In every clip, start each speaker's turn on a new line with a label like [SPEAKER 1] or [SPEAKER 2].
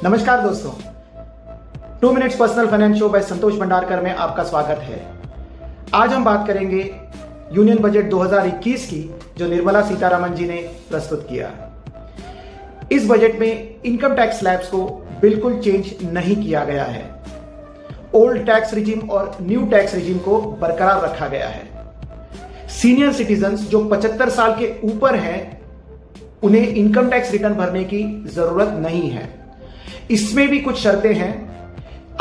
[SPEAKER 1] नमस्कार दोस्तों, 2 minutes personal finance show by Santosh Bhandarkar में आपका स्वागत है। आज हम बात करेंगे यूनियन बजट 2021 की, जो निर्मला सीतारमण जी ने प्रस्तुत किया। इस बजट में इनकम टैक्स स्लैब्स को बिल्कुल चेंज नहीं किया गया है। ओल्ड टैक्स रिजीम और न्यू टैक्स रिजीम को बरकरार रखा गया है। सीनियर सिटीजन्स जो 75 साल के ऊपर हैं, उन्हें इनकम टैक्स रिटर्न भरने की जरूरत नहीं है। इसमें भी कुछ शर्तें हैं।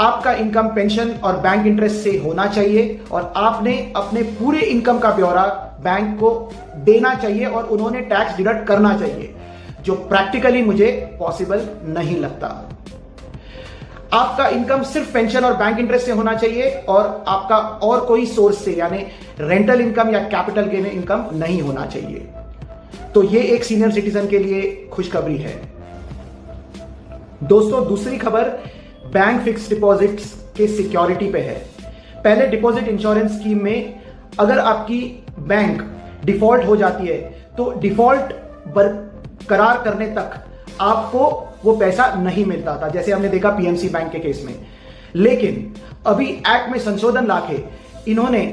[SPEAKER 1] आपका इनकम पेंशन और बैंक इंटरेस्ट से होना चाहिए और आपने अपने पूरे इनकम का ब्यौरा बैंक को देना चाहिए और उन्होंने टैक्स डिडक्ट करना चाहिए, जो प्रैक्टिकली मुझे पॉसिबल नहीं लगता। आपका इनकम सिर्फ पेंशन और बैंक इंटरेस्ट से होना चाहिए और आपका और कोई सोर्स से, यानी रेंटल इनकम या कैपिटल गेन इनकम नहीं होना चाहिए। तो ये एक सीनियर सिटीजन के लिए खुशखबरी है। दोस्तों, दूसरी खबर बैंक फिक्स डिपॉजिट्स के सिक्योरिटी पे है। पहले डिपॉजिट इंश्योरेंस स्कीम में अगर आपकी बैंक डिफॉल्ट हो जाती है तो डिफॉल्ट बरकरार करने तक आपको वो पैसा नहीं मिलता था, जैसे हमने देखा पीएमसी बैंक के केस में। लेकिन अभी एक्ट में संशोधन लाके इन्होंने,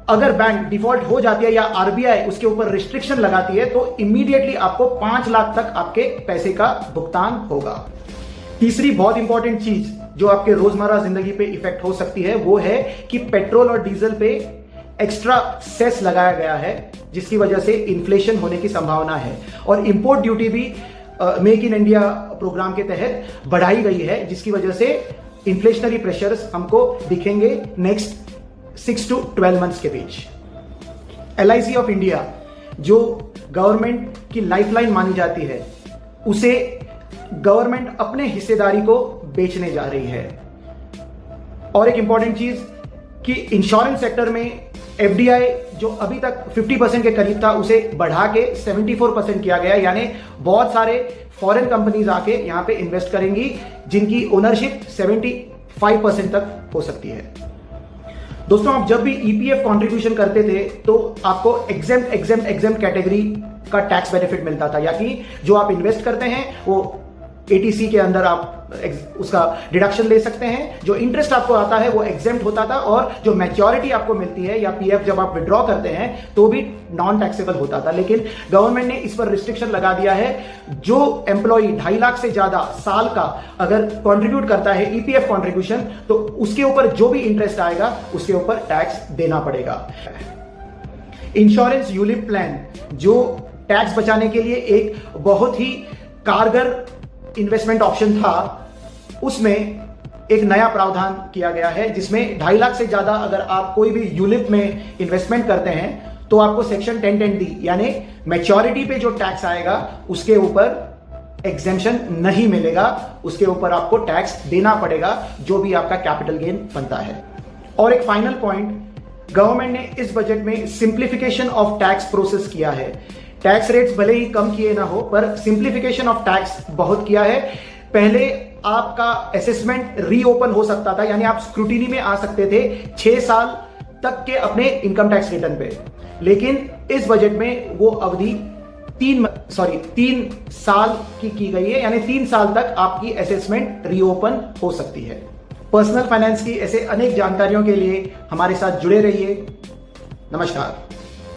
[SPEAKER 1] अगर बैंक डिफॉल्ट हो जाती है या आरबीआई उसके ऊपर रिस्ट्रिक्शन लगाती है, तो इमीडिएटली आपको 5 लाख तक आपके पैसे का भुगतान होगा। तीसरी बहुत इंपॉर्टेंट चीज जो आपके रोजमर्रा जिंदगी पे इफेक्ट हो सकती है, वो है कि पेट्रोल और डीजल पे एक्स्ट्रा सेस लगाया गया है, जिसकी वजह से इन्फ्लेशन होने की संभावना है। और इंपोर्ट ड्यूटी भी मेक इन इंडिया प्रोग्राम के तहत बढ़ाई गई है, जिसकी वजह से इन्फ्लेशनरी प्रेशर्स हमको दिखेंगे नेक्स्ट 6 to 12 मंथ्स के बीच। LIC ऑफ इंडिया, जो गवर्नमेंट की लाइफलाइन मानी जाती है, उसे गवर्नमेंट अपने हिस्सेदारी को बेचने जा रही है। और एक इंपॉर्टेंट चीज कि इंश्योरेंस सेक्टर में FDI जो अभी तक 50% के करीब था, उसे बढ़ा के 74% किया गया। यानी बहुत सारे फॉरेन कंपनीज आके यहां पे इन्वेस्ट करेंगी, जिनकी ओनरशिप 75% तक हो सकती है। दोस्तों, आप जब भी EPF कंट्रीब्यूशन करते थे तो आपको एग्जेम्प्ट कैटेगरी का टैक्स बेनिफिट मिलता था, यानी जो आप इन्वेस्ट करते हैं वो ATC के अंदर आप उसका डिडक्शन ले सकते हैं। जो इंटरेस्ट आपको आता है वो एग्जेम्प्ट होता था, और जो मैच्योरिटी आपको मिलती है या PF जब आप विड्रॉ करते हैं तो भी नॉन टैक्सेबल होता था। लेकिन गवर्नमेंट ने इस पर रिस्ट्रिक्शन लगा दिया है। जो एम्प्लॉय 2.5 लाख से ज्यादा साल का अगर कंट्रीब्यूट करता है EPF कंट्रीब्यूशन, तो उसके ऊपर जो भी इंटरेस्ट आएगा उसके ऊपर टैक्स देना पड़ेगा। इंश्योरेंस यूलिप प्लान, जो टैक्स बचाने के लिए एक बहुत ही कारगर इन्वेस्टमेंट ऑप्शन था, उसमें एक नया प्रावधान किया गया है, जिसमें 2.5 लाख से ज्यादा अगर आप कोई भी यूलिप में इन्वेस्टमेंट करते हैं तो आपको सेक्शन 10(10)D, यानी मैच्योरिटी पे जो टैक्स आएगा उसके ऊपर एग्जेम्पशन नहीं मिलेगा, उसके ऊपर आपको टैक्स देना पड़ेगा, जो भी आपका कैपिटल गेन बनता है। और एक फाइनल पॉइंट, गवर्नमेंट ने इस बजट में सिंप्लीफिकेशन ऑफ टैक्स प्रोसेस किया है। टैक्स रेट्स भले ही कम किए ना हो, पर सिंप्लीफिकेशन ऑफ टैक्स बहुत किया है। पहले आपका असेसमेंट रीओपन हो सकता था, यानी आप स्क्रूटिनी में आ सकते थे 6 साल तक के अपने इनकम टैक्स रिटर्न पे, लेकिन इस बजट में वो अवधि 3 साल की गई है, यानी 3 साल तक आपकी असेसमेंट रीओपन हो सकती है। पर्सनल फाइनेंस की ऐसे अनेक जानकारियों के लिए हमारे साथ जुड़े रहिए। नमस्कार।